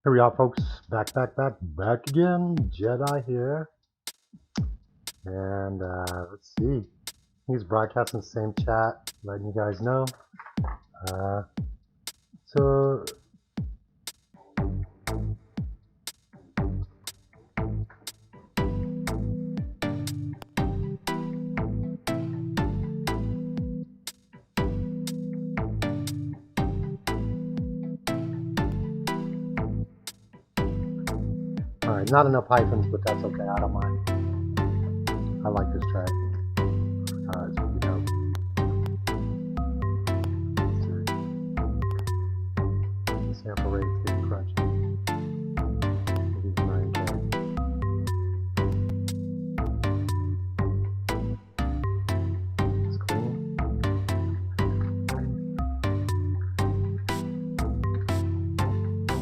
Here we are, folks. Back again. Jedi here. And let's see. He's broadcasting the same chat, letting you guys know. So alright, not enough hyphens, but that's okay. I don't mind. I like this track. Alright, so we go. Sample rate, getting crunchy. Maybe 9K. It's clean.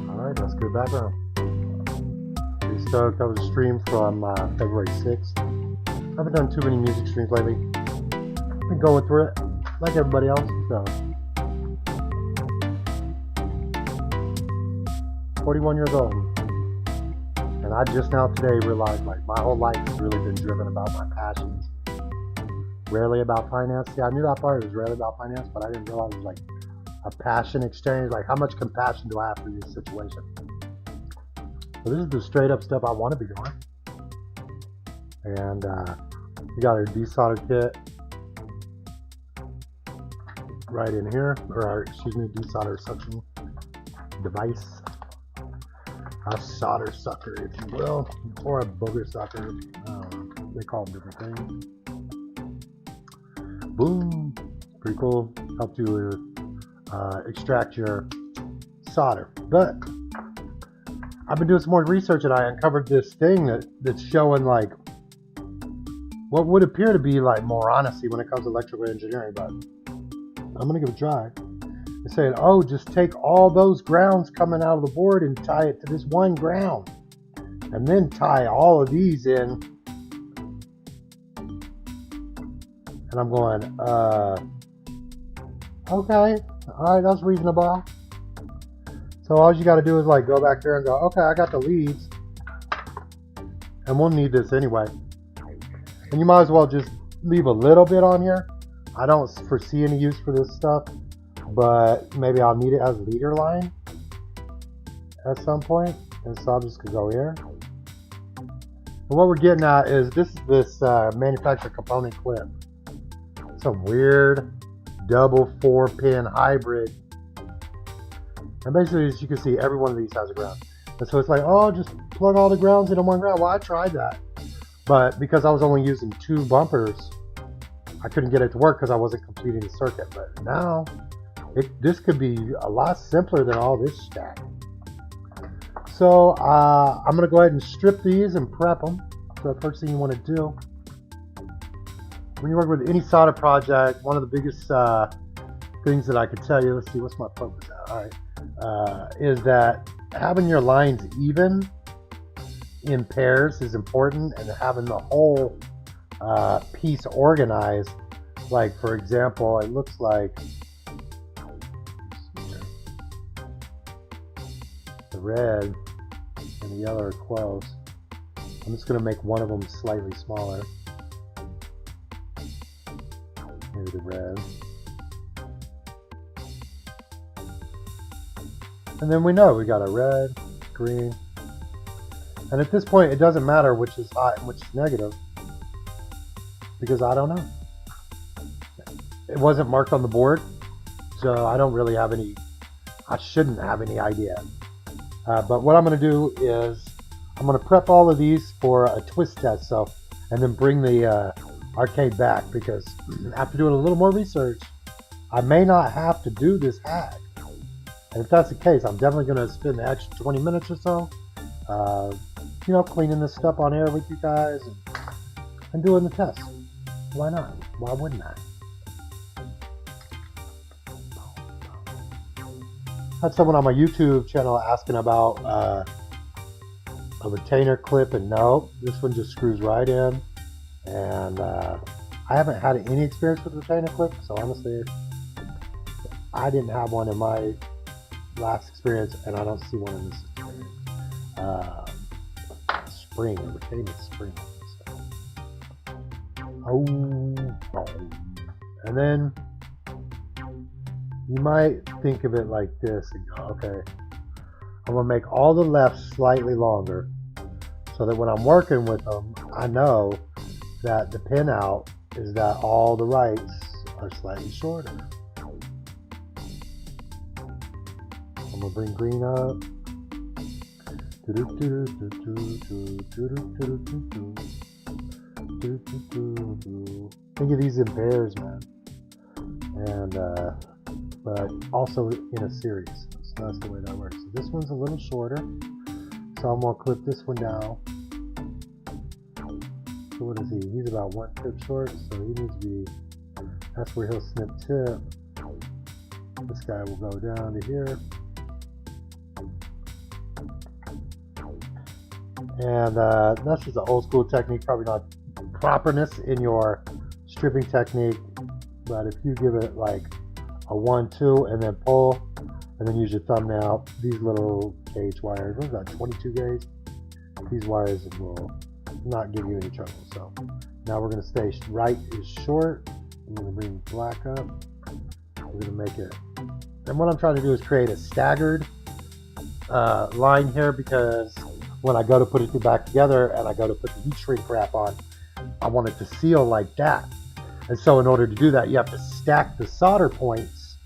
Alright, that's good background. Pretty stoked. That was a stream from February 6th. I haven't done too many music streams lately. Been going through it like everybody else. So 41 years old. And I just now today realized like my whole life has really been driven about my passions. Rarely about finance. Yeah, I knew that part. It was rarely about finance, but I didn't realize it was like a passion exchange. Like how much compassion do I have for this situation? So this is the straight up stuff I want to be doing. And we got our desolder kit right in here, or our, excuse me, desolder suction device. A solder sucker, if you will, or a booger sucker. They call them different things. Boom, pretty cool. Help you extract your solder. But I've been doing some more research and I uncovered this thing that's showing like what would appear to be like more honesty when it comes to electrical engineering, but I'm gonna give it a try. They're saying, oh, just take all those grounds coming out of the board and tie it to this one ground, and then tie all of these in. And I'm going, okay, all right, that's reasonable. So all you got to do is like go back there and go, okay, I got the leads, and we'll need this anyway. And you might as well just leave a little bit on here. I don't foresee any use for this stuff, but maybe I'll need it as leader line at some point. And so I'm just gonna go here. And what we're getting at is this manufacturer component clip. Some weird double 4-pin hybrid. And basically, as you can see, every one of these has a ground. And so it's like, oh, just plug all the grounds into one ground. Well, I tried that. But because I was only using 2 bumpers, I couldn't get it to work because I wasn't completing the circuit. But now, this could be a lot simpler than all this stack. So I'm going to go ahead and strip these and prep them. So the first thing you want to do, when you work with any solder project, one of the biggest things that I could tell you, let's see, what's my focus at? All right, is that having your lines even in pairs is important, and having the whole piece organized. Like for example, it looks like the red and the yellow are close. I'm just going to make one of them slightly smaller. Maybe the red. And then we know we got a red, green. And at this point, it doesn't matter which is hot and which is negative, because I don't know. It wasn't marked on the board, so I don't really have any, I shouldn't have any idea. But what I'm going to do is I'm going to prep all of these for a twist test, so, and then bring the arcade back, because after doing a little more research, I may not have to do this hack. And if that's the case, I'm definitely going to spend the extra 20 minutes or so you know, cleaning this stuff on air with you guys and doing the test. Why not? Why wouldn't I? I had someone on my YouTube channel asking about a retainer clip, and no, this one just screws right in. And I haven't had any experience with retainer clip, so honestly, I didn't have one in my last experience, and I don't see one in this experience. um, spring, a retaining spring. Oh, and then you might think of it like this and go, okay, I'm gonna make all the lefts slightly longer so that when I'm working with them, I know that the pin out is that all the rights are slightly shorter. I'm gonna bring green up. Think of these in pairs, man, and but also in a series. So that's the way that works. So this one's a little shorter, so I'm gonna clip this one down. So what is he? He's about 1 tip short, so he needs to be. That's where he'll snip tip. This guy will go down to here. And that's just an old school technique, probably not properness in your stripping technique, but if you give it like a 1-2 and then pull, and then use your thumbnail, these little gauge wires, what is that, 22 gauge? These wires will not give you any trouble. So now we're going to stay right is short. I'm going to bring black up. We're going to make it, and what I'm trying to do is create a staggered line here, because when I go to put it back together and I go to put the heat shrink wrap on, I want it to seal like that. And so in order to do that, you have to stack the solder points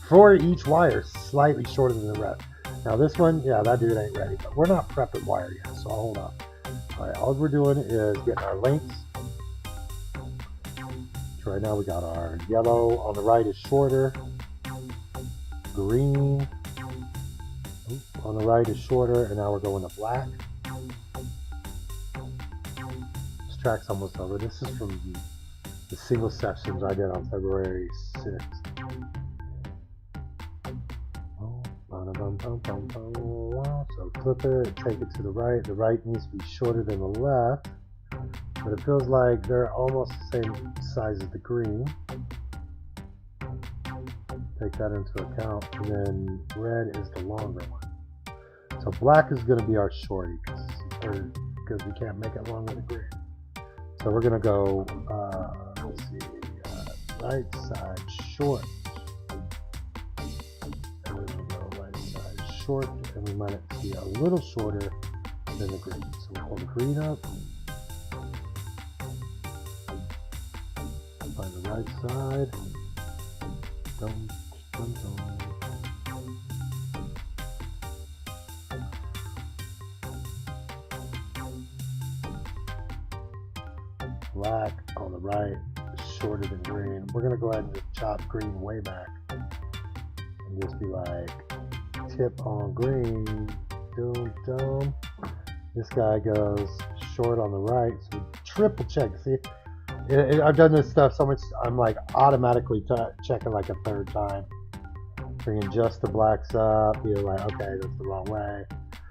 for each wire slightly shorter than the rest. Now this one, yeah, that dude ain't ready, but we're not prepping wire yet, so I'll hold on. All right, all we're doing is getting our lengths. So right now we got our yellow on the right is shorter, green on the right is shorter, and now we're going to black. This track's almost over. This is from the single sessions I did on February 6th. So flip it, take it to the right. The right needs to be shorter than the left, but it feels like they're almost the same size as the green. Take that into account, and then red is the longer one. So black is going to be our shorty, because we can't make it longer than green. So we're going to go, let's see, right side short. And we're going to go right side short, and we might be a little shorter than the green. So we'll pull the green up. Find the right side. Dum, dum, dum. Black on the right is shorter than green. We're gonna go ahead and just chop green way back and just be like tip on green, boom, boom. This guy goes short on the right, so we triple check. See, I've done this stuff so much, I'm like automatically checking like a third time, bringing just the blacks up. You're like, okay, that's the wrong way.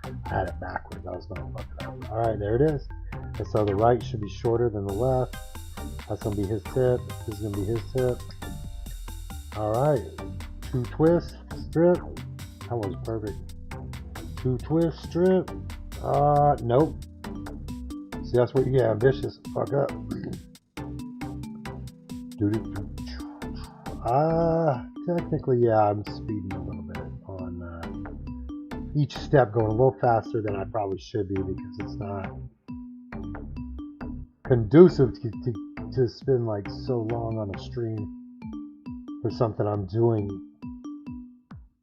I had it backwards. I was gonna fuck it up. All right, there it is. And so the right should be shorter than the left. That's going to be his tip. This is going to be his tip. All right. 2 twist, strip. That was perfect. 2 twist, strip. Nope. See, that's where you get ambitious. Fuck up. Technically, yeah, I'm speeding a little bit on each step, going a little faster than I probably should be, because it's not conducive to spend like so long on a stream for something I'm doing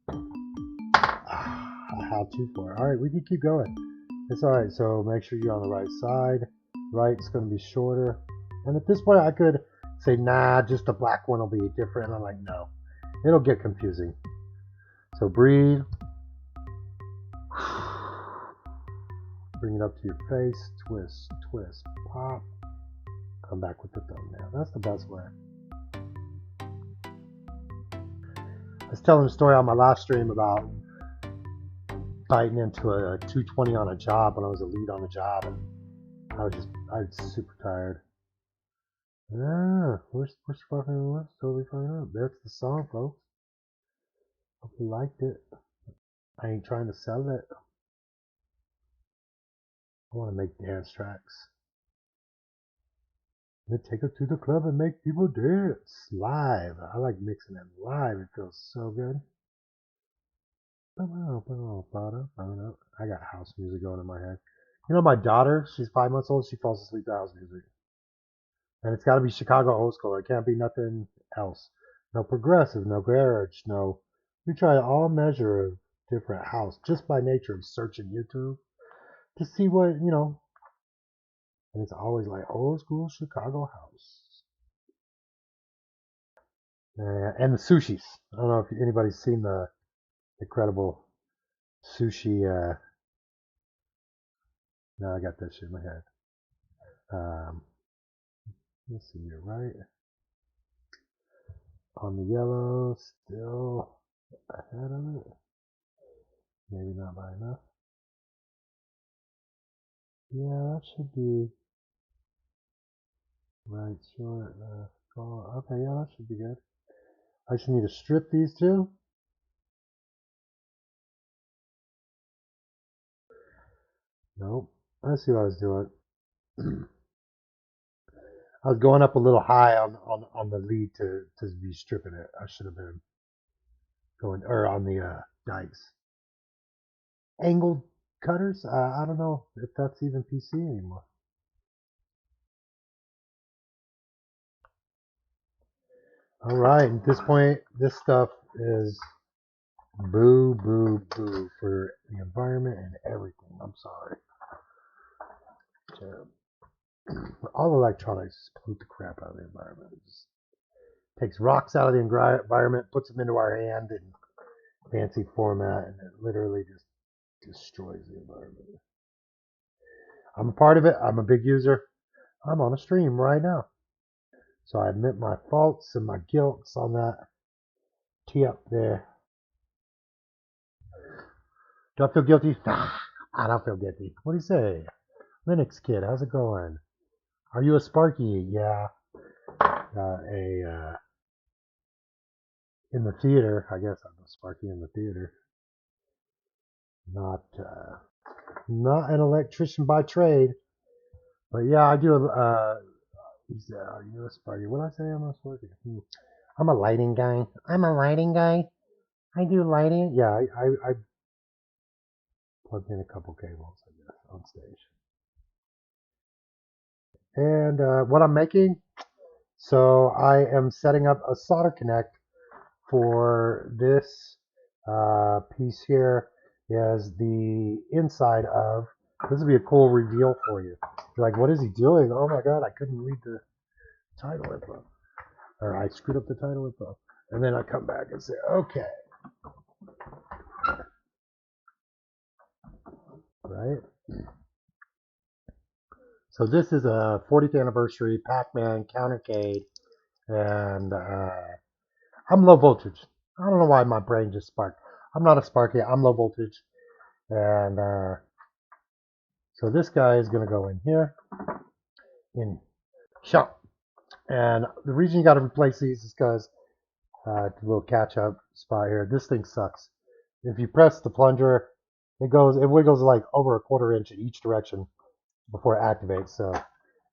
a how-to for. All right, we can keep going. It's all right. So make sure you're on the right side. Right's going to be shorter. And at this point, I could say, nah, just the black one will be different. And I'm like, no, it'll get confusing. So breathe. Bring it up to your face. Twist, twist, pop. Come back with the thumbnail. That's the best way. I was telling a story on my last stream about biting into a 220 on a job when I was a lead on a job, and I was super tired. Yeah, we're totally fine up. That's the song, folks. Hope you liked it. I ain't trying to sell it. I want to make dance tracks. Then take it to the club and make people dance live. I like mixing it live. It feels so good. I got house music going in my head. You know, my daughter, she's 5 months old. She falls asleep to house music. And it's got to be Chicago old school. It can't be nothing else. No progressive, no garage, no. We try all measure of different house just by nature of searching YouTube to see what, you know. And it's always like old school Chicago house. And the sushis. I don't know if anybody's seen the incredible sushi. Now I got that shit in my head. Let's see here, right? On the yellow, still ahead of it. Maybe not by enough. Yeah, that should be right, short, okay, yeah, that should be good. I should need to strip these two. Nope. Let's see what I was doing. I was going up a little high on the lead to be stripping it. I should have been going, or on the dikes. Angled cutters? I don't know if that's even PC anymore. All right, at this point, this stuff is boo, boo, boo for the environment and everything. I'm sorry. All electronics pollute the crap out of the environment. It just takes rocks out of the environment, puts them into our hand in fancy format, and it literally just destroys the environment. I'm a part of it. I'm a big user. I'm on a stream right now. So I admit my faults and my guilts on that tee up there. Do I feel guilty? Nah, I don't feel guilty. What do you say? Linux kid, how's it going? Are you a Sparky? Yeah. In the theater, I guess I'm a Sparky in the theater. Not an electrician by trade, but yeah, I do. Are you a Sparky? What did I say? I'm a Sparky. I'm a lighting guy. I'm a lighting guy. I do lighting. Yeah, I plugged in a couple cables, I guess, on stage. And what I'm making, so I am setting up a solder connect for this piece here is the inside of, this would be a cool reveal for you. You're like, what is he doing? Oh my god, I couldn't read the title info. Or I screwed up the title info. And then I come back and say, okay. Right? So this is a 40th anniversary Pac-Man countercade. And I'm low voltage. I don't know why my brain just sparked. I'm not a Sparky. I'm low voltage. And so this guy is going to go in here. In shop. And the reason you got to replace these is because a little catch-up spot here. This thing sucks. If you press the plunger, it wiggles like over a quarter inch in each direction before it activates. So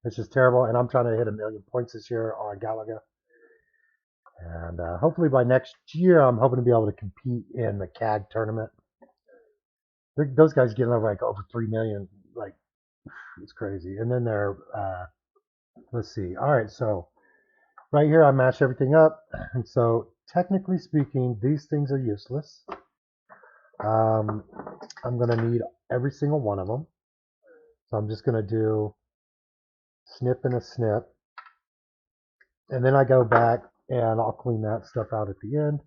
it's just terrible. And I'm trying to hit 1,000,000 points this year on Galaga. And hopefully by next year, I'm hoping to be able to compete in the CAG tournament. Those guys getting like over 3 million. Like, it's crazy. And then they're, let's see. All right, so right here, I match everything up. And so technically speaking, these things are useless. I'm going to need every single one of them. So I'm just going to do snip and a snip. And then I go back and I'll clean that stuff out at the end.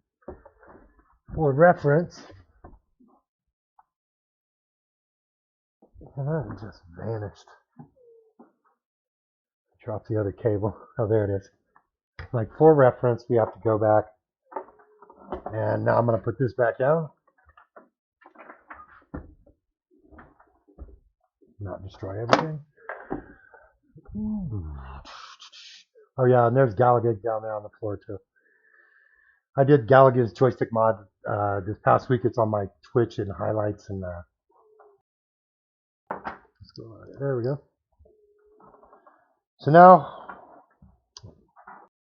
For reference, that just vanished. Drop the other cable. Oh, there it is. Like for reference, we have to go back. And now I'm going to put this back down. Not destroy everything. Oh yeah, and there's Galaga down there on the floor too. I did Galaga's joystick mod this past week. It's on my Twitch and highlights. And let's So there we go. So now,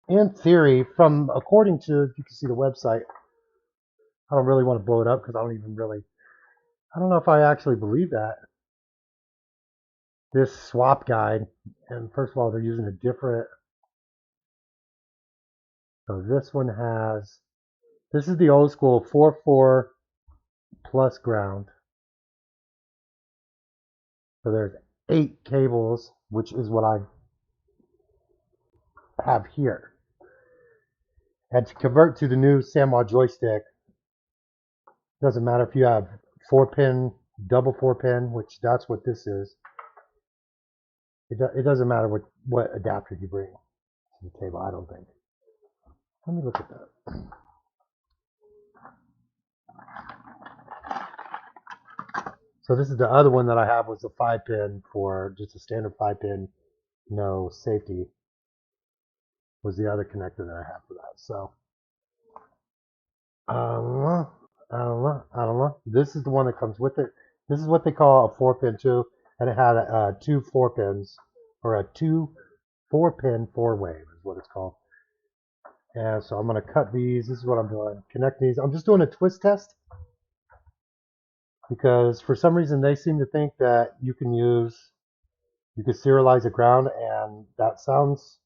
in theory, according to, you can see the website, I don't really want to blow it up because I don't know if I actually believe that. This swap guide, and first of all, they're using a different, so this one this is the old school 4/4 plus ground. So there's 8 cables, which is what I have here. And to convert to the new SAMWA joystick, doesn't matter if you have 4-pin, double 4-pin, which that's what this is. It doesn't matter what adapter you bring to the table, I don't think. Let me look at that. So this is the other one that I have, was a 5-pin for just a standard 5-pin, no safety, was the other connector that I have for that. So I don't know. This is the one that comes with it. This is what they call a 4-pin too, and it had 2 4-pins, or a 2 4-pin 4-wave is what it's called. And so I'm going to cut these. This is what I'm doing. Connect these. I'm just doing a twist test because for some reason they seem to think that you can serialize a ground, and that sounds,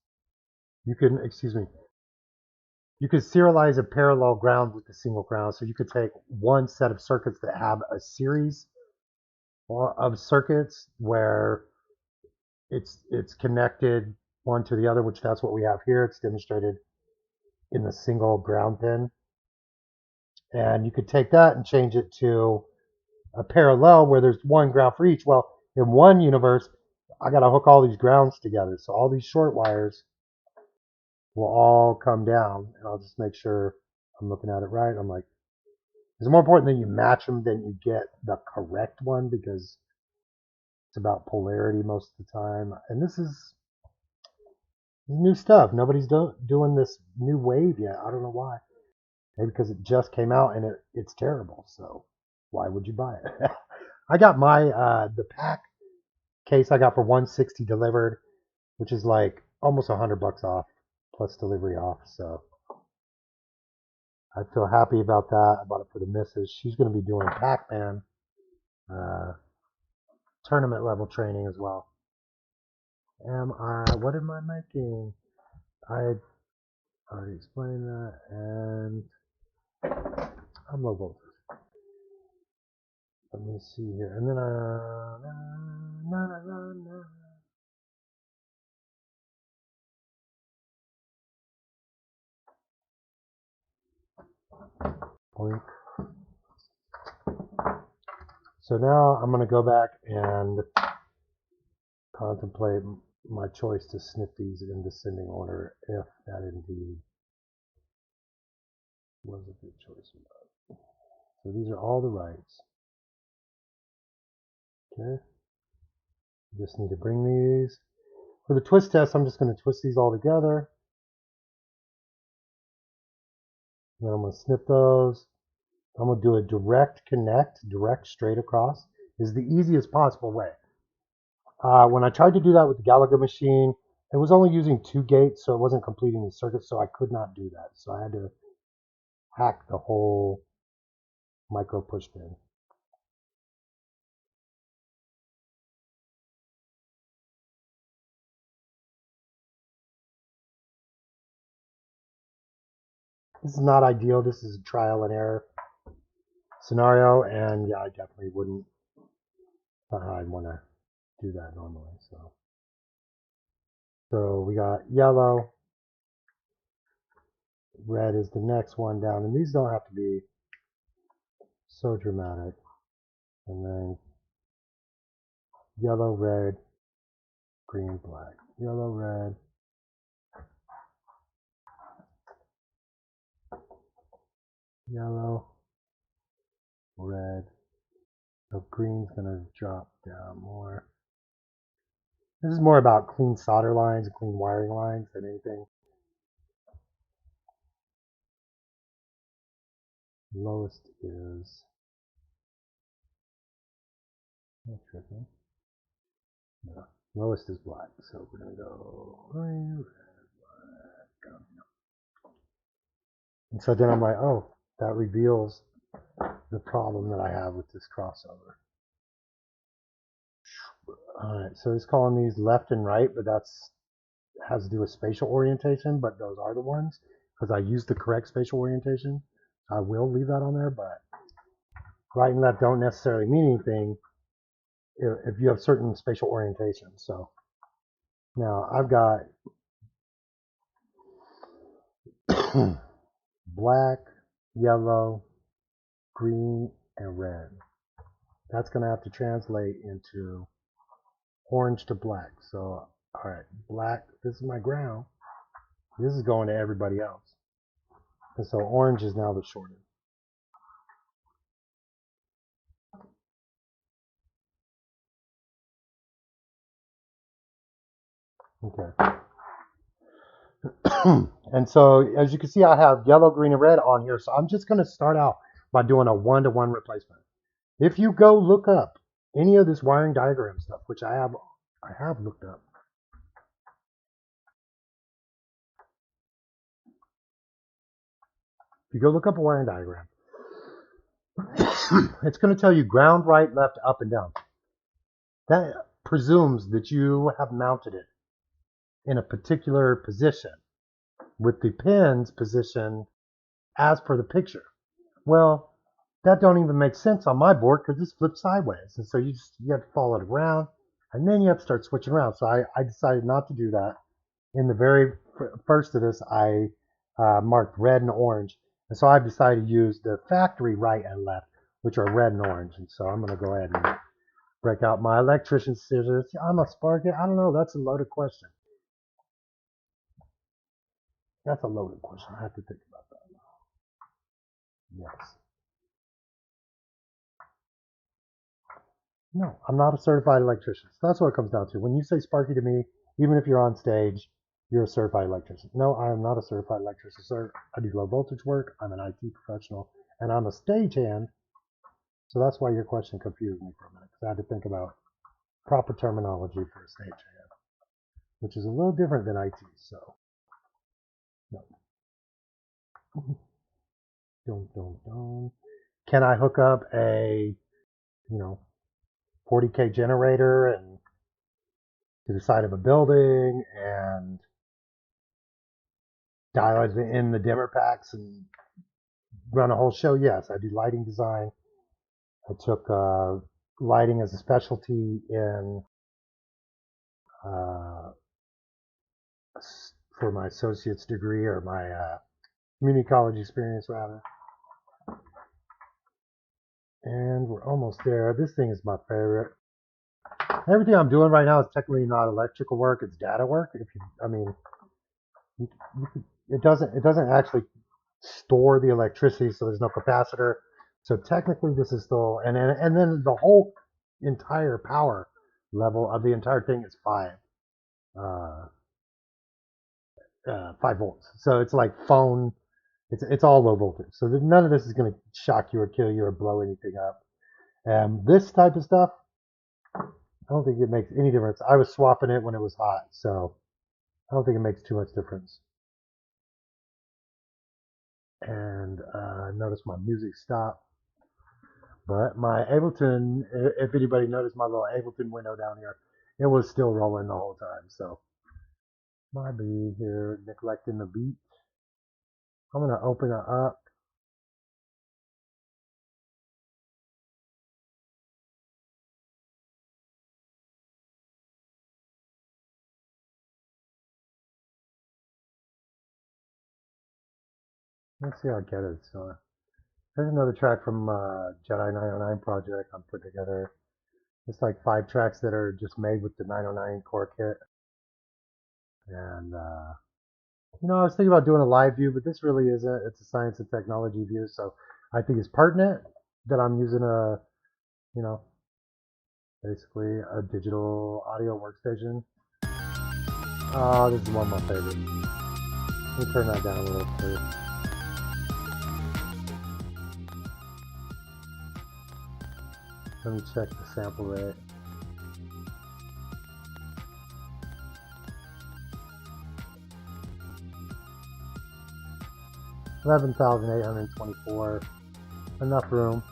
you can serialize a parallel ground with a single ground. So you could take one set of circuits that have a series of circuits where it's connected one to the other, which that's what we have here. It's demonstrated in the single ground pin. And you could take that and change it to a parallel where there's one ground for each. Well, in one universe, I got to hook all these grounds together. So all these short wires will all come down, and I'll just make sure I'm looking at it right. I'm like, it's more important that you match them than you get the correct one, because it's about polarity most of the time. And this is new stuff. Nobody's doing this new wave yet. I don't know why. Maybe because it just came out and it's terrible. So why would you buy it? I got my the pack case I got for $160 delivered, which is like almost $100 off plus delivery off. So I feel happy about that. I bought it for the missus. She's going to be doing Pac-Man tournament level training as well. What am I making? I already explained that, and I'm low voltage. Let me see here, and then blink. So now I'm going to go back and contemplate my choice to snip these in descending order, if that indeed was a good choice. So these are all the rights. Okay. Just need to bring these. For the twist test, I'm just going to twist these all together. Then I'm going to snip those. I'm going to do a direct connect, direct straight across, is the easiest possible way. When I tried to do that with the Gallagher machine, it was only using 2 gates, so it wasn't completing the circuit, so I could not do that. So I had to hack the whole micro push pin. This is not ideal. This is a trial and error scenario, and yeah, I definitely wouldn't. I'd want to do that normally. So we got yellow, red is the next one down, and these don't have to be so dramatic. And then yellow, red, green, black. Yellow, red. Yellow, red. So green's gonna drop down more. This is more about clean solder lines and clean wiring lines than anything. Lowest is not tripping. Lowest is black, so we're gonna go green, red, black. And so then I'm like, oh, that reveals the problem that I have with this crossover. Alright, so it's calling these left and right, but that's has to do with spatial orientation, but those are the ones, because I used the correct spatial orientation. I will leave that on there, but right and left don't necessarily mean anything if you have certain spatial orientations. So now I've got black, yellow, green, and red. That's going to have to translate into orange to black. So, all right, black, this is my ground. This is going to everybody else. And so orange is now the shorted. Okay. And so as you can see, I have yellow, green, and red on here. So I'm just going to start out by doing a one-to-one replacement. If you go look up any of this wiring diagram stuff, which I have looked up. If you go look up a wiring diagram, it's going to tell you ground, right, left, up, and down. That presumes that you have mounted it in a particular position with the pins positioned as per the picture. Well, that don't even make sense on my board because it's flipped sideways. And so you have to follow it around, and then you have to start switching around. So I decided not to do that. In the very first of this, I marked red and orange. And so I've decided to use the factory right and left, which are red and orange. And so I'm going to go ahead and break out my electrician scissors. I'm a Sparky. I don't know. That's a loaded question. That's a loaded question. I have to think about that. Yes. No, I'm not a certified electrician. So that's what it comes down to. When you say Sparky to me, even if you're on stage, you're a certified electrician. No, I am not a certified electrician, sir. I do low voltage work. I'm an IT professional, and I'm a stagehand. So that's why your question confused me for a minute, because I had to think about proper terminology for a stagehand, which is a little different than IT. So, no. Can I hook up a, 40K generator and to the side of a building and dial in the dimmer packs and run a whole show? Yes, I do lighting design. I took lighting as a specialty in for my associate's degree, or my community college experience rather. And we're almost there. This thing is my favorite. Everything I'm doing right now is technically not electrical work; it's data work. It doesn't actually store the electricity, so there's no capacitor. So technically, this is still, and then the whole entire power level of the entire thing is 5 volts. So it's like phone. It's all low voltage. So none of this is going to shock you or kill you or blow anything up. This type of stuff, I don't think it makes any difference. I was swapping it when it was hot, so I don't think it makes too much difference. And notice my music stopped. But my Ableton, if anybody noticed my little Ableton window down here, it was still rolling the whole time. So might be here neglecting the beat. I'm going to open it up. Let's see how I get it. So there's another track from Jedi 909 project I'm putting together. It's like 5 tracks that are just made with the 909 core kit. And, I was thinking about doing a live view, but this really isn't. It's a science and technology view. So I think it's pertinent that I'm using a, basically a digital audio workstation. Oh, this is one of my favorites. Let me turn that down a little bit. Let me check the sample rate. 11,824. Enough room.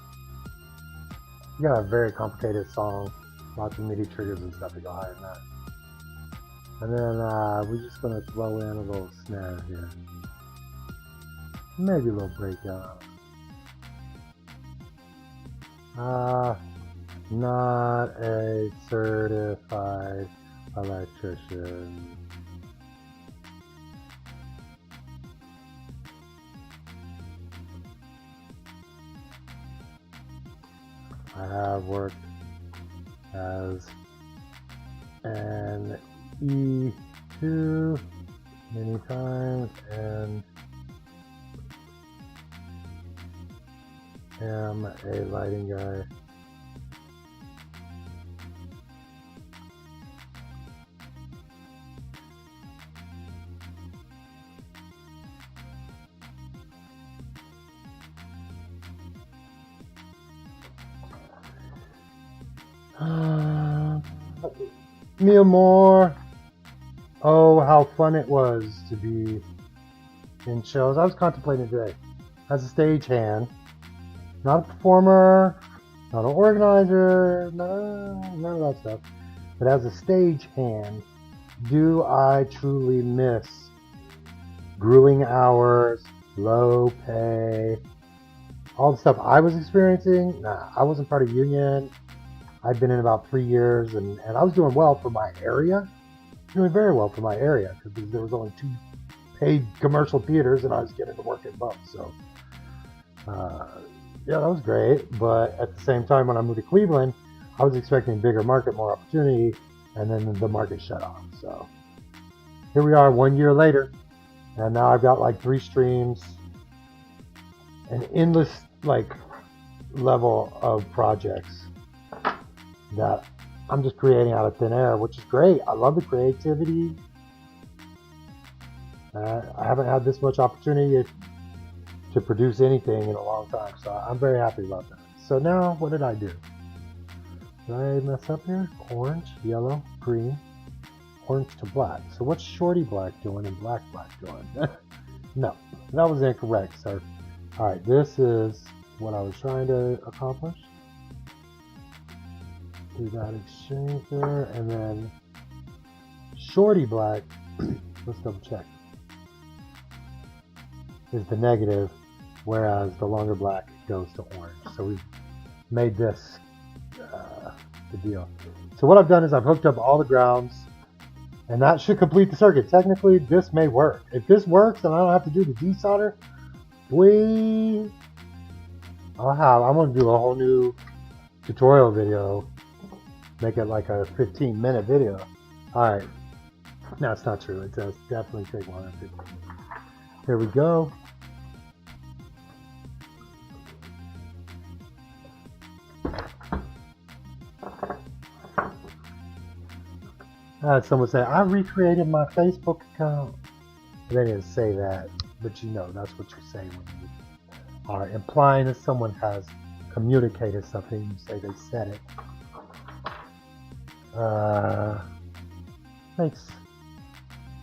You got a very complicated song. Lots of MIDI triggers and stuff to go higher than that. And then we're just going to throw in a little snare here. Maybe a little breakdown. Not a certified electrician. I have worked as an E2 many times and am a lighting guy. Mia Moore. Oh, how fun it was to be in shows. I was contemplating today as a stagehand, not a performer, not an organizer, none of that stuff, but as a stagehand, do I truly miss grueling hours, low pay, all the stuff I was experiencing? Nah, I wasn't part of union. I'd been in about 3 years, and I was doing well for my area, doing very well for my area, because there was only 2 paid commercial theaters, and I was getting to work at both. So, yeah, that was great. But at the same time, when I moved to Cleveland, I was expecting bigger market, more opportunity, and then the market shut off. So here we are 1 year later, and now I've got like 3 streams, an endless like level of projects that I'm just creating out of thin air, which is great. I love the creativity. I haven't had this much opportunity to produce anything in a long time, so I'm very happy about that. So now, what did I do? Did I mess up here? Orange, yellow, green, orange to black. So what's Shorty Black doing and Black doing? No, that was incorrect, sir. All right, this is what I was trying to accomplish. Do that exchange there, and then Shorty Black, let's double check, is the negative, whereas the longer black goes to orange. So we've made this the deal. So what I've done is I've hooked up all the grounds, and that should complete the circuit. Technically, this may work. If this works and I don't have to do the desolder, I'm going to do a whole new tutorial video. Make it like a 15-minute video. Alright. No, it's not true. It does definitely take longer than 15 minutes. Here we go. I had someone say, I recreated my Facebook account. They didn't say that, but you know, that's what you say when you are implying that someone has communicated something. You say they said it. Thanks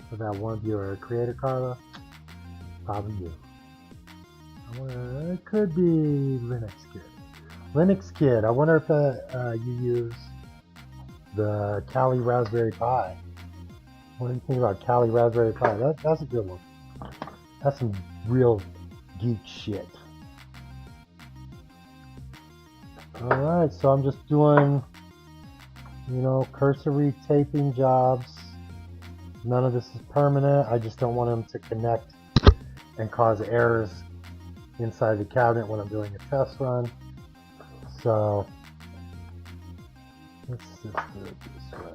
for that one viewer. Creator Carla, probably you. It could be Linux Kid. Linux Kid, I wonder if you use the Kali Raspberry Pi. What do you think about Kali Raspberry Pi? That's a good one. That's some real geek shit. Alright, so I'm just doing, you know, cursory taping jobs. None of this is permanent. I just don't want them to connect and cause errors inside the cabinet when I'm doing a test run. So let's just do it this way.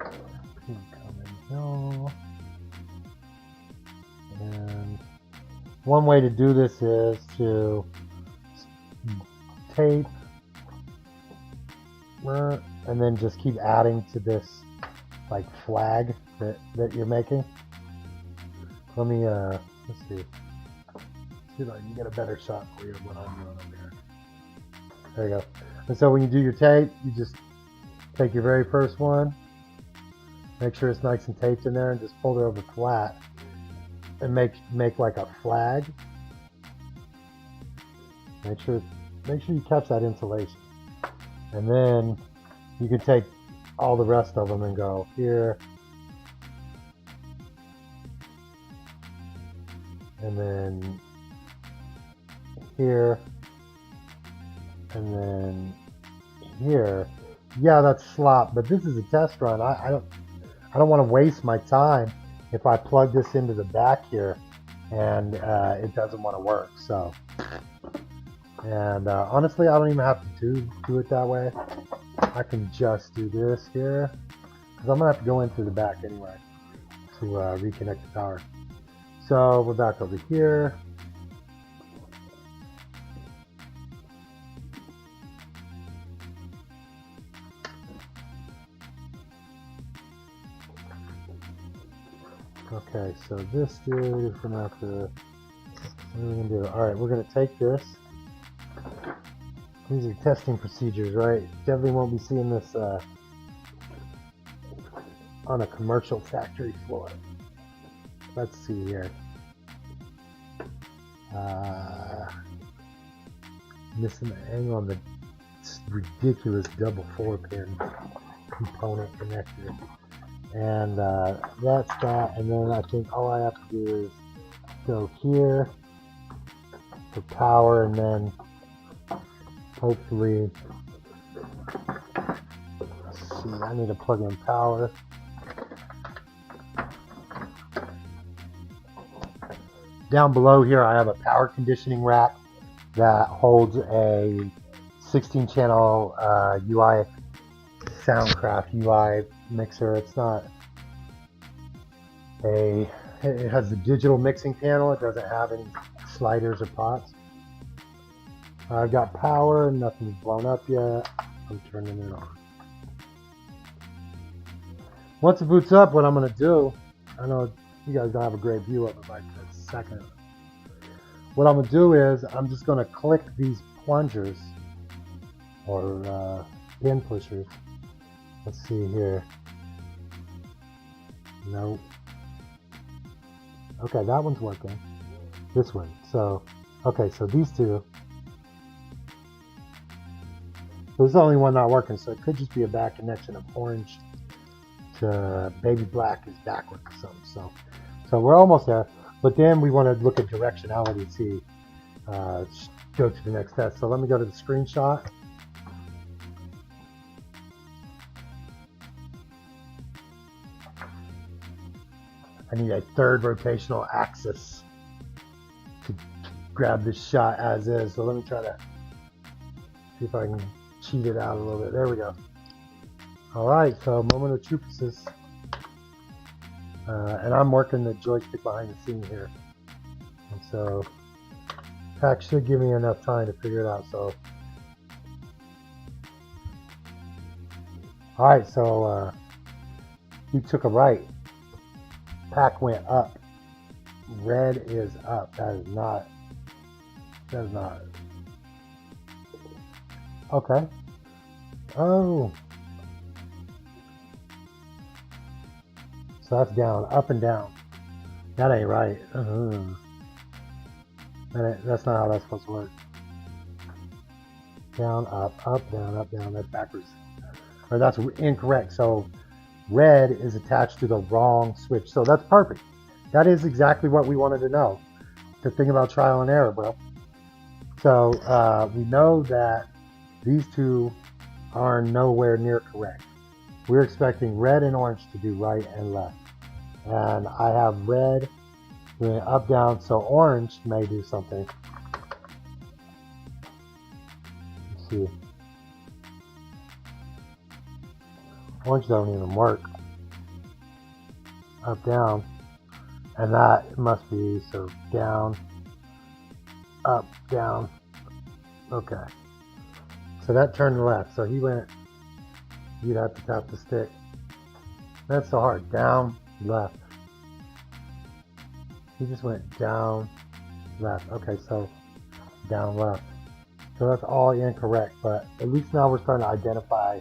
Incoming, and one way to do this is to tape and then just keep adding to this like flag that you're making. Let me let's see if I can get a better shot for you of what I'm doing over here. There you go. And so when you do your tape, you just take your very first one, make sure it's nice and taped in there, and just fold it over flat and make like a flag. Make sure you catch that insulation. And then you can take all the rest of them and go here. And then here. And then here. Yeah, that's slop, but this is a test run. I don't want to waste my time if I plug this into the back here and it doesn't want to work. So, and honestly, I don't even have to do it that way. I can just do this here because I'm gonna have to go into the back anyway to reconnect the power. So we're back over here. Okay, so this dude is gonna have to. What are we gonna do? All right, we're gonna take this. These are testing procedures, right? Definitely won't be seeing this on a commercial factory floor. Let's see here. Missing the angle on the ridiculous double 4-pin component connector. And that's that, and then I think all I have to do is go here for power, and then hopefully, let's see, I need to plug in power. Down below here I have a power conditioning rack that holds a 16-channel UI Soundcraft UI mixer. It's not a, it has the digital mixing panel. It doesn't have any sliders or pots. I've got power, nothing's blown up yet. I'm turning it on. Once it boots up, what I'm going to do, I know you guys don't have a great view of it right this second. What I'm going to do is I'm just going to click these plungers or pin pushers. Let's see here. Nope. Okay, that one's working. This one. So, okay, so these two. There's only one not working, so it could just be a bad connection of orange to baby black is backward or something. So we're almost there. But then we want to look at directionality and see, go to the next test. So let me go to the screenshot. I need a third rotational axis to grab this shot as is. So let me try to see if I can cheat it out a little bit. There we go. All right, so moment of truth. And I'm working the joystick behind the scene here. And so Pack should give me enough time to figure it out. So, all right, so he took a right. Pack went up. Red is up. That is not. Okay. Oh. So that's down, up and down. That ain't right. That's not how that's supposed to work. Down, up, down, up, down. That's backwards. Or that's incorrect. So red is attached to the wrong switch. So that's perfect. That is exactly what we wanted to know. The thing about trial and error, bro. So we know that these two are nowhere near correct. We're expecting red and orange to do right and left. And I have red doing up, down, so orange may do something. Let's see. Orange don't even work. Up, down. And that must be, so down, up, down. Okay. So that turned left. So he went, you'd have to tap the stick. That's so hard. Down, left. He just went down, left. Okay, so down, left. So that's all incorrect, but at least now we're starting to identify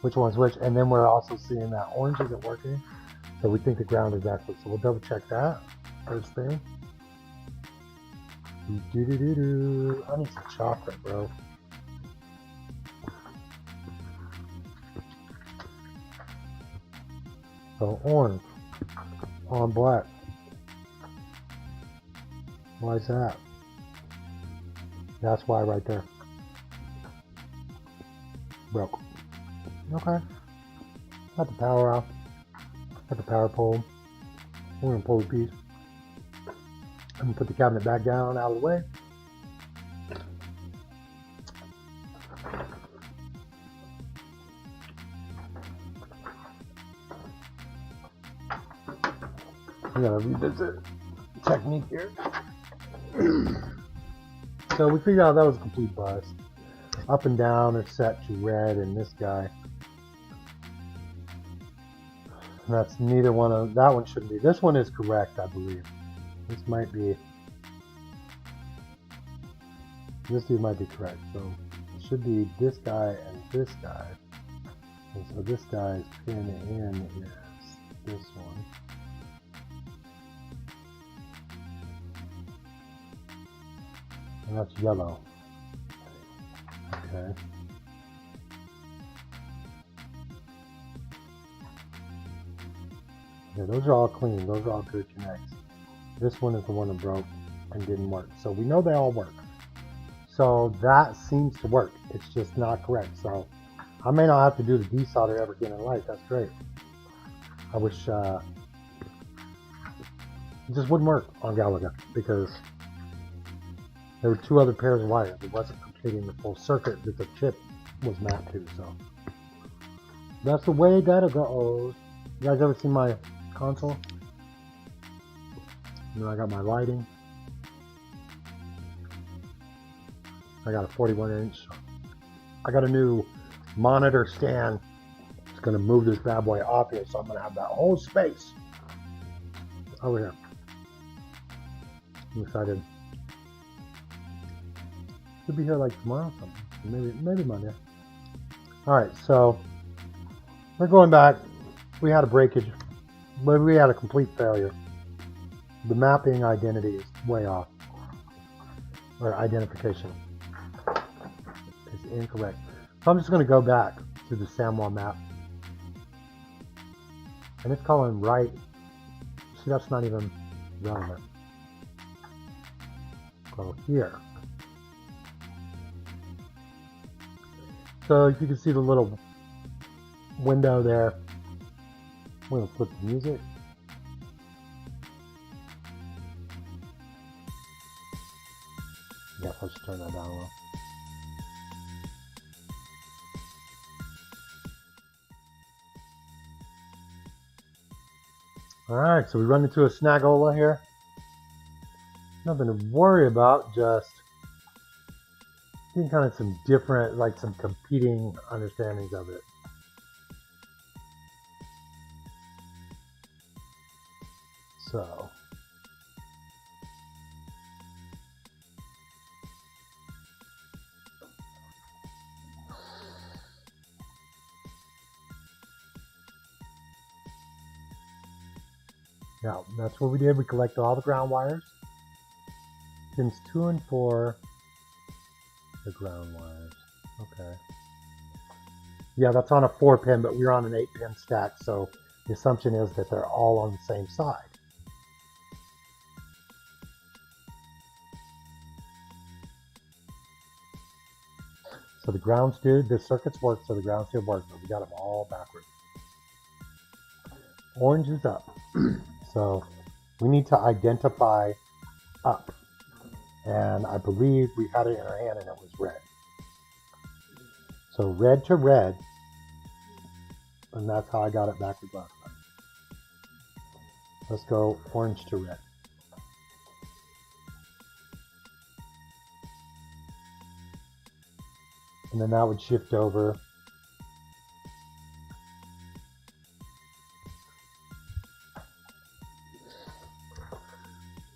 which one's which. And then we're also seeing that orange isn't working. So we think the ground is backwards. So we'll double check that first thing. I need some chocolate, bro. So orange on black. Why is that? That's why right there. Broke. Okay. Got the power off. Got the power pole. We're gonna pull the piece. I'm gonna put the cabinet back down out of the way. I gotta revisit technique here. So we figured out that was a complete bust. Up and down are set to red, and this guy. That's neither one of that one shouldn't be. This one is correct, I believe. This might be. This dude might be correct. So it should be this guy and this guy. And so this guy's pin in is this one. And that's yellow. Okay. Yeah, those are all clean. Those are all good connects. This one is the one that broke and didn't work. So we know they all work. So that seems to work. It's just not correct. So I may not have to do the desolder ever again in life. That's great. I wish it just wouldn't work on Galaga because there were two other pairs of wires. It wasn't completing the full circuit that the chip was mapped to. So that's the way that goes. You guys ever seen my console? You know, I got my lighting. I got a 41-inch. I got a new monitor stand. It's going to move this bad boy off here, so I'm going to have that whole space over here. I'm excited. Should be here like tomorrow or something. Maybe Monday. Alright, so we're going back. We had a breakage, but we had a complete failure. The mapping identity is way off. Or identification is incorrect. So I'm just going to go back to the Samoa map. And it's calling right. See, that's not even relevant. Go here. So if you can see the little window there, I'm going to flip the music. Yeah, let's turn that down a little. Alright, so we run into a snagola here. Nothing to worry about, just getting kind of some different, like some competing understandings of it. So yeah, that's what we did. We collected all the ground wires. Pins 2 and 4, the ground wires. Okay. Yeah, that's on a 4-pin, but we're on an 8-pin stack, so the assumption is that they're all on the same side. So the grounds did, the circuits work, so the grounds did work, but we got them all backwards. Orange is up. So we need to identify up. And I believe we had it in our hand and it was red. So red to red. And that's how I got it backwards last time. Let's go orange to red. And then that would shift over.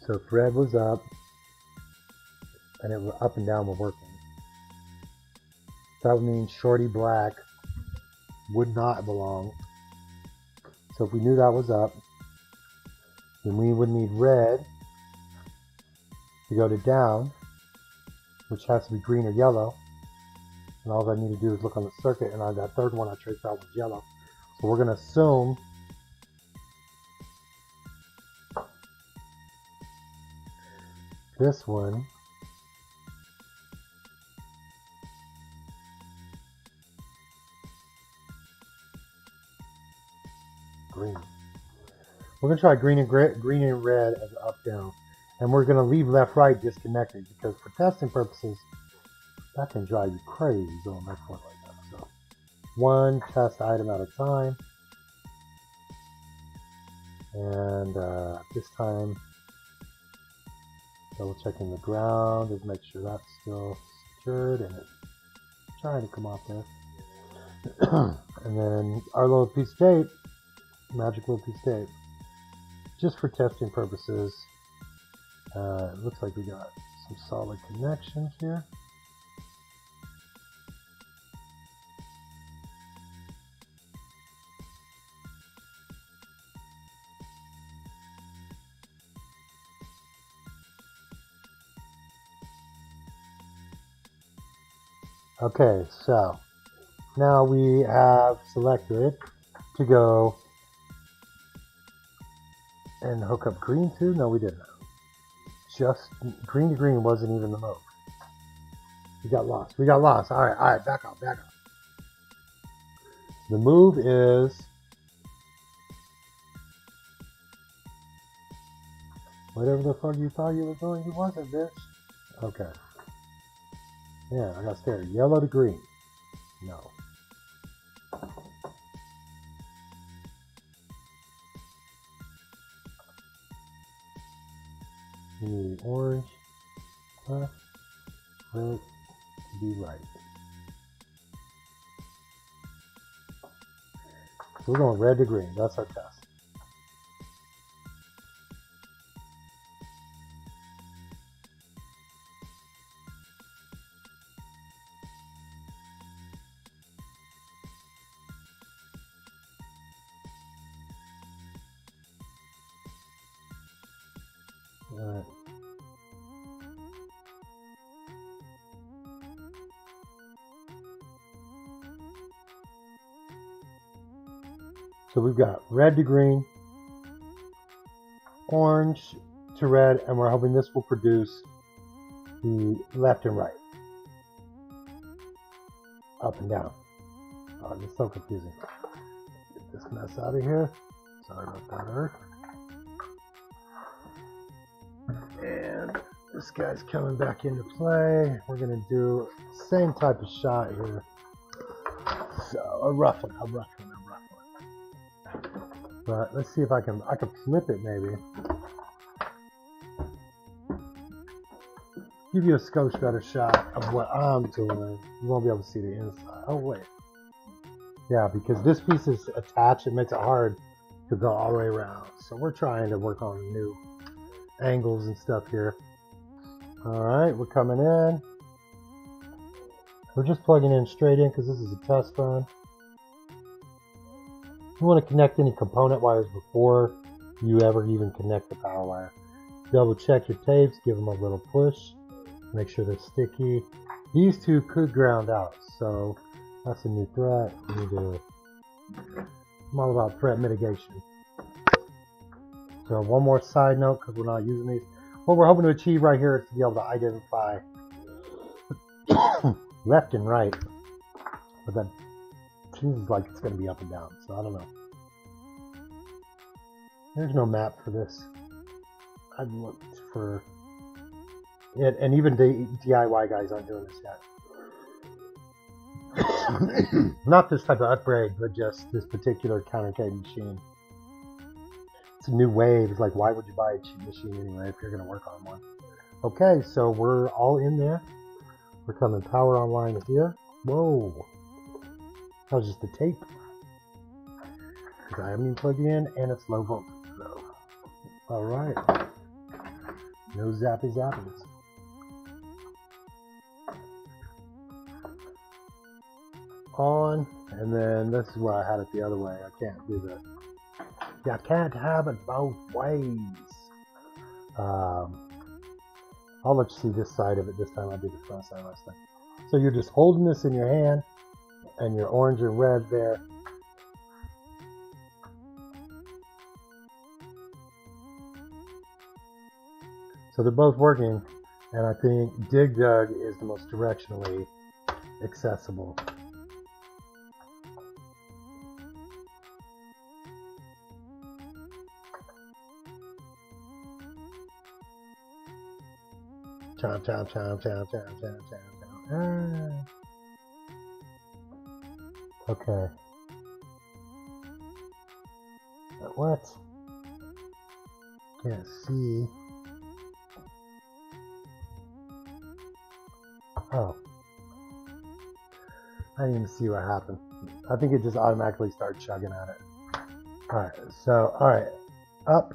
So if red was up, and it was up and down were working, that would mean shorty black would not belong. So if we knew that was up, then we would need red You go to down, which has to be green or yellow. And all I need to do is look on the circuit, and on that third one I traced out was yellow. So we're going to assume this one green. We're going to try green and red as up down. And we're going to leave left right disconnected because for testing purposes, that can drive you crazy going back and forth like that. So one test item at a time. And this time, double checking the ground to make sure that's still secured and it's trying to come off there. And then our little piece of tape, magic little piece of tape, just for testing purposes. It looks like we got some solid connections here. Okay, so now we have selected to go and hook up green to. No, we didn't. Just green to green wasn't even the move. We got lost. We got lost. All right, back up. The move is whatever the fuck you thought you were doing, you wasn't, bitch. Okay. Yeah, I got scared. Yellow to green. No. You need orange, left, red to be right. So we're going red to green. That's our test. Alright. So we've got red to green, orange to red, and we're hoping this will produce the left and right. Up and down. Oh, it's so confusing. Get this mess out of here. Sorry about that, Earth. And this guy's coming back into play. We're going to do the same type of shot here. So, a rough one. But let's see if I can flip it maybe. Give you a skosh better shot of what I'm doing. You won't be able to see the inside. Oh, wait. Yeah, because this piece is attached, it makes it hard to go all the way around. So we're trying to work on new angles and stuff here. Alright, we're coming in. We're just plugging in straight in because this is a test run. You want to connect any component wires before you ever even connect the power wire. Double check your tapes, give them a little push, make sure they're sticky. These two could ground out, so that's a new threat. We need to, I'm all about threat mitigation. So one more side note, because we're not using these. What we're hoping to achieve right here is to be able to identify left and right. But that seems like it's going to be up and down, so I don't know. There's no map for this. I've looked for it, and even the DIY guys aren't doing this yet. Not this type of upgrade, but just this particular countercade machine. It's a new wave. It's like, why would you buy a cheap machine anyway if you're going to work on one? Okay, so we're all in there. We're coming power online here. Whoa. That was just the tape. Because I haven't even plugged it in, and it's low voltage. So, alright. No zappy zappies. On, and then this is where I had it the other way. I can't do that. You can't have it both ways. I'll let you see this side of it this time. I did the front side last time. So you're just holding this in your hand, and your orange and red there. So they're both working, and I think Dig Dug is the most directionally accessible. Chomp, chomp, chomp, chomp, chomp, chomp, chomp, chomp. Okay. What? Can't see. Oh. I didn't even see what happened. I think it just automatically started chugging at it. Alright, so, alright. Up.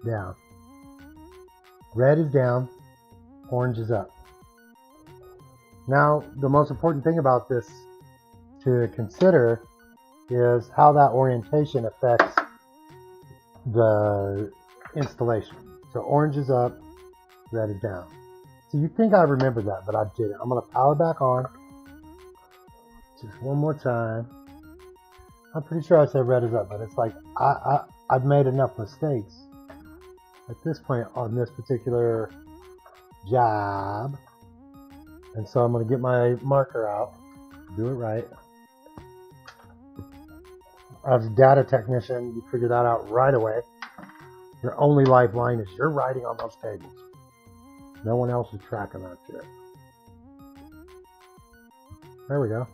Down. Red is down. Orange is up. Now, the most important thing about this to consider is how that orientation affects the installation. So orange is up, red is down. So you think I remembered that, but I didn't. I'm going to power back on. Just one more time. I'm pretty sure I said red is up, but it's like I've made enough mistakes at this point on this particular job. And so I'm going to get my marker out, do it right. As a data technician, you figure that out right away. Your only lifeline is your writing on those tables. No one else is tracking that shit. There we go.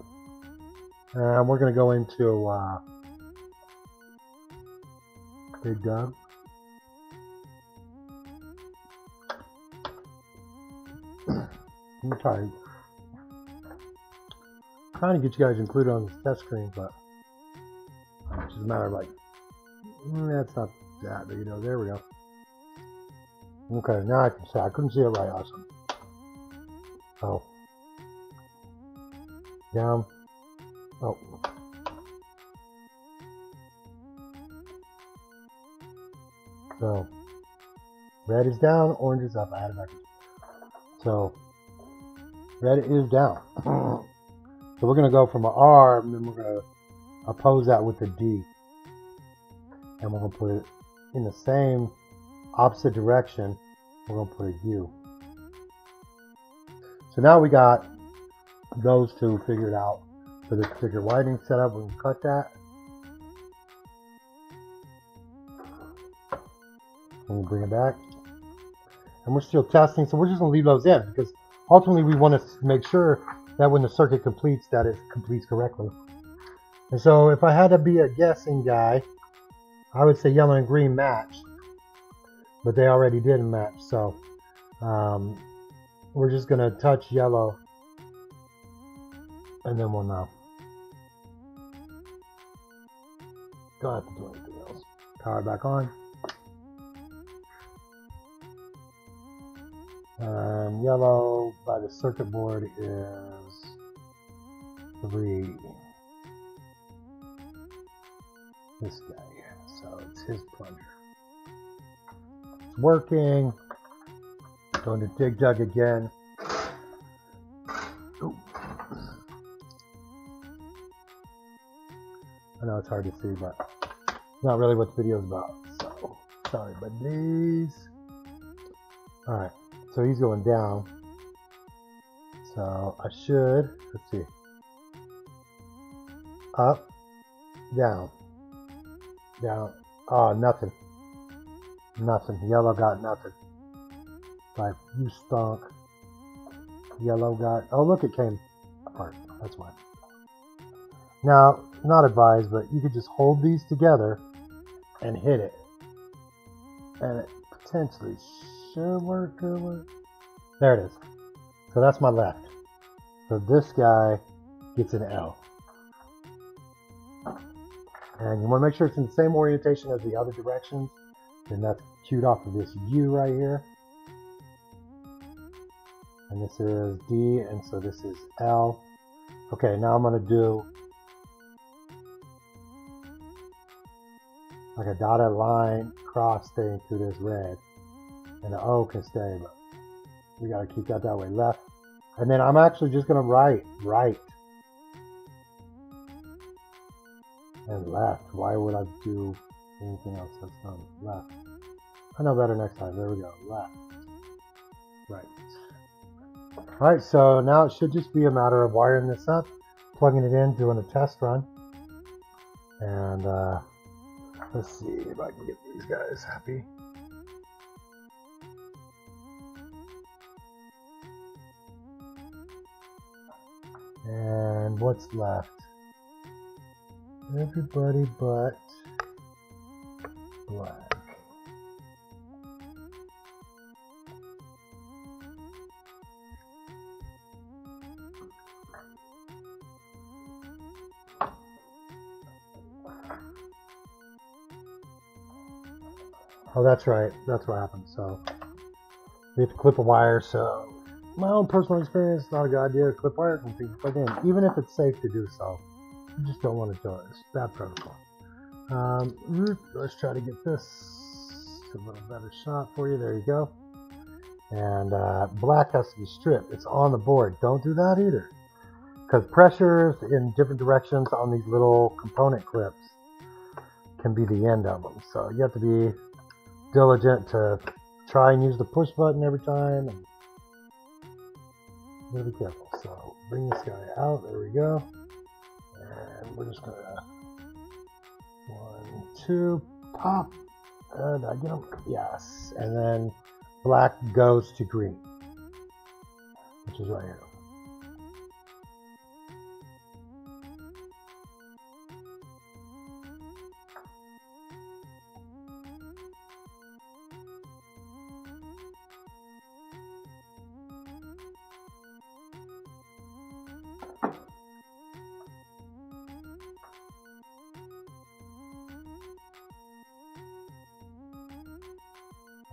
And we're going to go into Dig Dug. I'm trying to get you guys included on this test screen, but it's just a matter of like, that's not that big, you know. There we go. Okay, now I can see. I couldn't see it right. Awesome. Oh. Down. Oh. So, red is down, orange is up. I had it back. So, red is down. So we're going to go from an R, and then we're going to oppose that with a D. And we're going to put it in the same opposite direction. We're going to put a U. So now we got those two figured out for this particular widening setup. We can cut that. And we'll bring it back. And we're still testing, so we're just going to leave those in because ultimately we want to make sure that when the circuit completes, that it completes correctly. And so if I had to be a guessing guy, I would say yellow and green match, but they already didn't match. So we're just going to touch yellow and then we'll know. Don't have to do anything else. Power back on. Yellow by the circuit board is 3. This guy, so it's his plunger. It's working. Going to Dig Dug again. Ooh. I know it's hard to see, but it's not really what the video is about. So sorry, buddies. All right. So he's going down. So I should, let's see. Up, down, down. Oh, nothing. Nothing. Yellow got nothing. Like, you stunk. Yellow got, oh look, it came apart. That's why. Now, not advised, but you could just hold these together and hit it. And it potentially should work. There it is. So that's my left. So this guy gets an L. And you want to make sure it's in the same orientation as the other directions. And that's cued off of this U right here. And this is D, and so this is L. Okay, now I'm going to do like a dotted line cross thing through this red. And the O can stay, but we gotta keep that way. Left. And then I'm actually just gonna right. And left. Why would I do anything else that's not left? I know better next time. There we go. Left. Right. Alright, so now it should just be a matter of wiring this up, plugging it in, doing a test run. And let's see if I can get these guys happy. And what's left? Everybody but black. Oh, that's right. That's what happened. So we have to clip a wire. So my own personal experience, it's not a good idea to clip wires and things like that. Even if it's safe to do so, you just don't want to do it. It's bad protocol. Let's try to get this a little better shot for you. There you go. And black has to be stripped. It's on the board. Don't do that either, because pressures in different directions on these little component clips can be the end of them. So you have to be diligent to try and use the push button every time. And you gotta be careful. So bring this guy out. There we go. And we're just gonna 1, 2, pop. Did I get him? Yes. And then black goes to green, which is right here.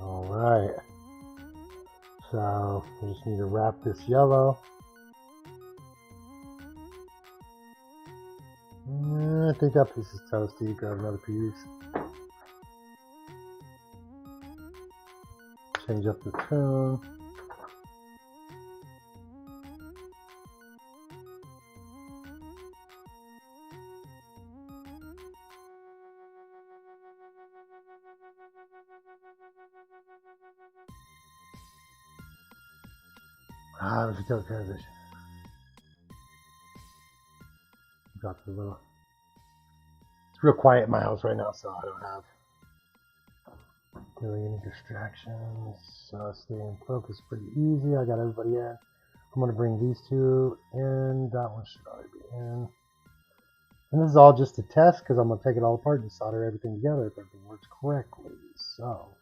All right, so we just need to wrap this yellow. I think that piece is toasty. Grab another piece. Change up the tone. It was a good transition. Dropped a little. It's real quiet in my house right now, so I don't have really any distractions. So staying focused pretty easy. I got everybody in. I'm going to bring these two in. That one should already be in. And this is all just a test, because I'm going to take it all apart and solder everything together if everything works correctly. So,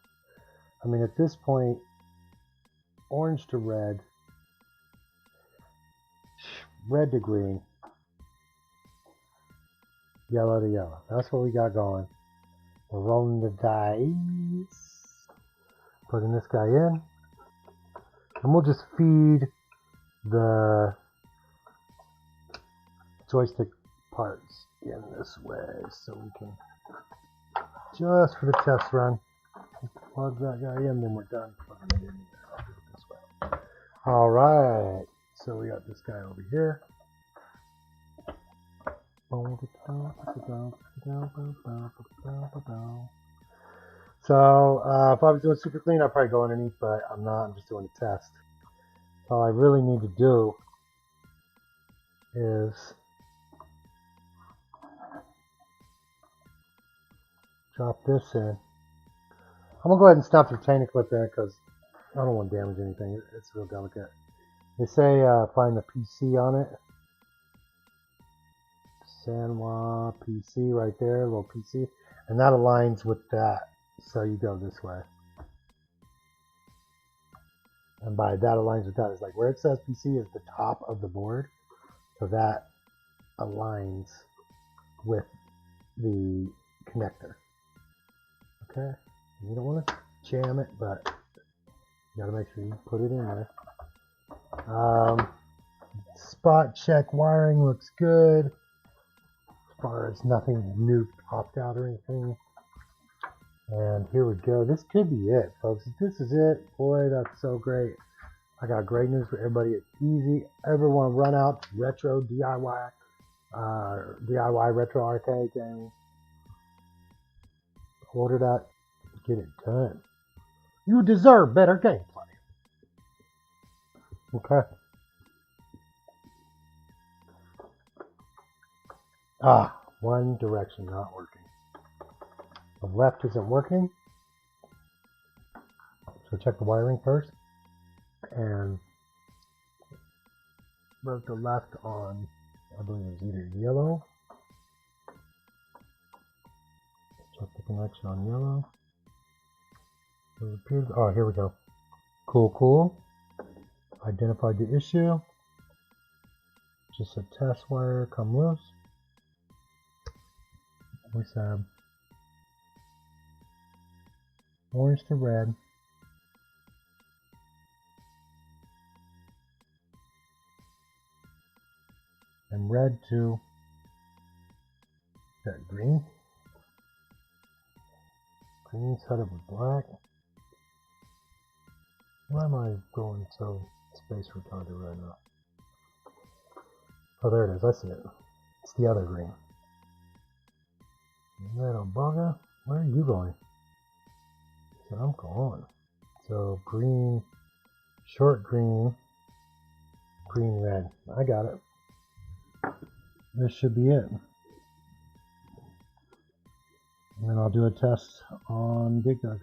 I mean, at this point, orange to red. Red to green, yellow to yellow. That's what we got going. We're rolling the dice, putting this guy in, and we'll just feed the joystick parts in this way so we can, just for the test run, plug that guy in, then we're done plugging it in there. I'll do it this way. All right. So we got this guy over here. So if I was doing super clean, I'd probably go underneath, but I'm not. I'm just doing a test. So all I really need to do is drop this in. I'm gonna go ahead and snap the retainer clip in because I don't want to damage anything. It's real delicate. They say find the PC on it. Sanwa PC right there, little PC. And that aligns with that. So you go this way. And by that aligns with that, it's like where it says PC is the top of the board. So that aligns with the connector. Okay? You don't want to jam it, but you gotta make sure you put it in there. Spot check wiring looks good. As far as nothing new popped out or anything. And here we go. This could be it, folks. If this is it, boy, that's so great. I got great news for everybody. It's easy. Everyone run out to retro DIY, DIY retro arcade gaming. Order that. Get it done. You deserve better gameplay. Okay. One direction not working. The left isn't working. So check the wiring first. And wrote the left on, I believe it was either yellow. Check the connection on yellow. Oh, here we go. Cool. Identified the issue. Just a test wire come loose. We said orange to red. And red to that green. Green set up with black. Why am I going so space retarded right now? Oh, there it is. I see it. It's the other green. Little bugger. Where are you going? So I'm going. So green, short green, green, red. I got it. This should be it. And then I'll do a test on Big Doug.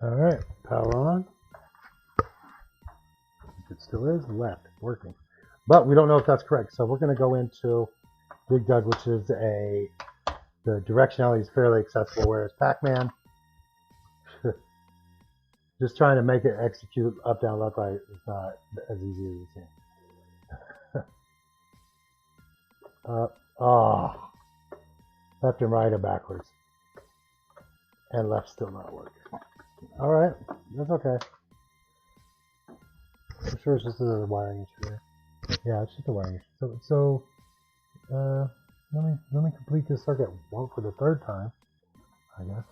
Alright, power on. It still is left, working. But we don't know if that's correct, so we're going to go into Big Doug, which is the directionality is fairly accessible, whereas Pac-Man, just trying to make it execute up, down, left, right is not as easy as it seems. Left and right are backwards. And left still not working. Alright, that's okay. I'm sure it's just a wiring issue there. Yeah, it's just a wiring issue. So let me complete this circuit for the third time, I guess.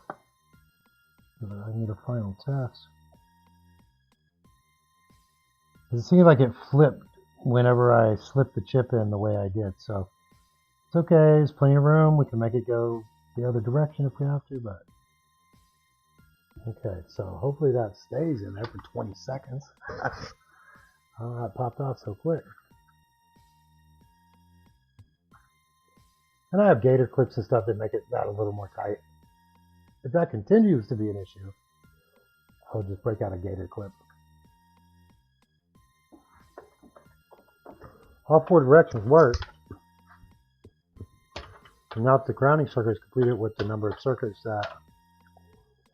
I need a final test. It seemed like it flipped whenever I slipped the chip in the way I did, so it's okay. There's plenty of room. We can make it go the other direction if we have to, but okay. So hopefully that stays in there for 20 seconds. Oh, that popped off so quick. And I have gator clips and stuff that make that a little more tight. If that continues to be an issue, I'll just break out a gator clip. All four directions work. And now the grounding circuit is completed with the number of circuits that...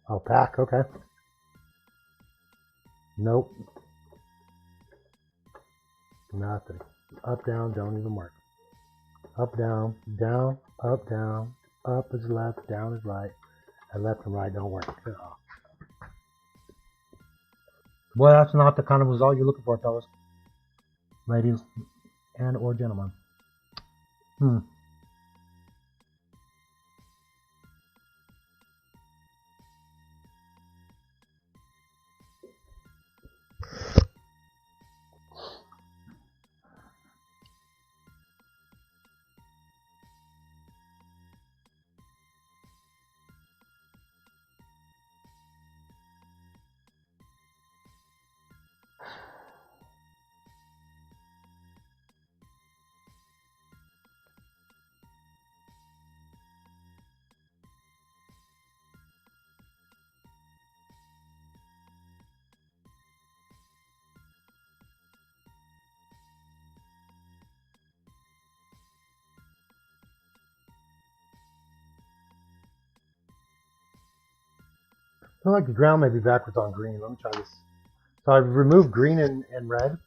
Oh, pack, okay. Nope. Nothing. Up, down, don't even work. Up, down, down, up, down. Up is left, down is right. And left and right don't work at all. Well, that's not the kind of result you're looking for, fellas. Ladies and or gentlemen. I feel like the ground may be backwards on green. Let me try this. So I've removed green and red.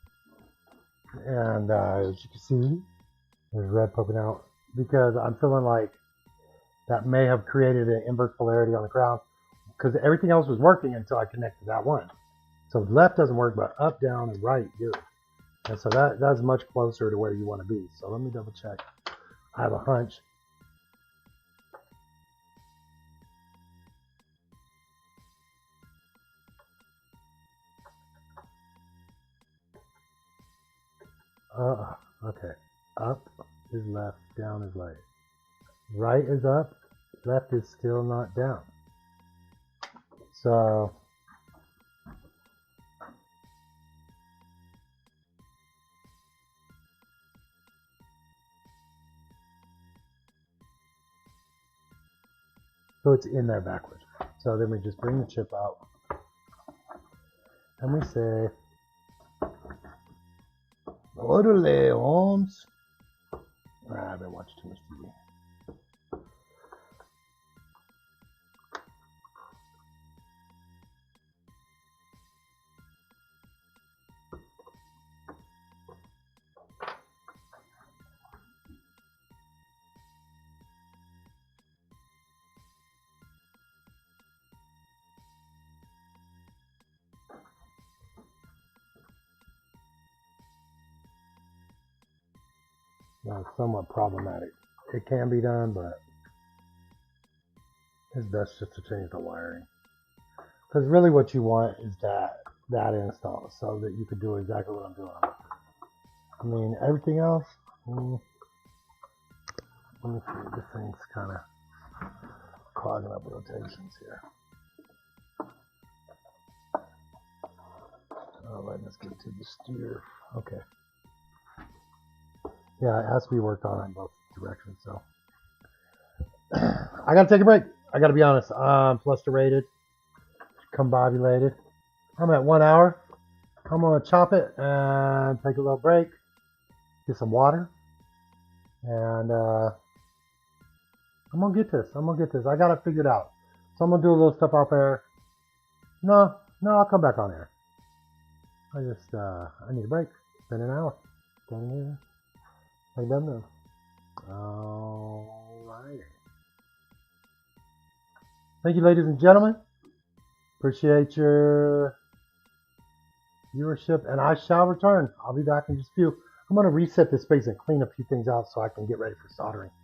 And as you can see, there's red poking out. Because I'm feeling like that may have created an inverse polarity on the ground. Because everything else was working until I connected that one. So left doesn't work, but up, down, and right do. And so that's much closer to where you want to be. So let me double check. I have a hunch. Okay. Up is left, down is right. Right is up, left is still not down. So it's in there backwards. So then we just bring the chip out and we say, Orderly, Holmes. I've been watching too much TV. Now, it's somewhat problematic. It can be done, but it's best just to change the wiring. Because really what you want is that install so that you could do exactly what I'm doing. I mean, everything else, let me see, this thing's kind of clogging up rotations here. Alright, let's get to the steer. Okay. Yeah, it has to be worked on in both directions, so. I gotta take a break. I gotta be honest. I'm flustered, combobulated. I'm at 1 hour. I'm gonna chop it and take a little break, get some water, and I'm gonna get this. I got it figured out. So I'm gonna do a little stuff out there. No, I'll come back on air. I need a break. It's been an hour. Down here. Like them though. Alrighty. Thank you, ladies and gentlemen. Appreciate your viewership, and I shall return. I'll be back in just a few. I'm going to reset this space and clean a few things out so I can get ready for soldering.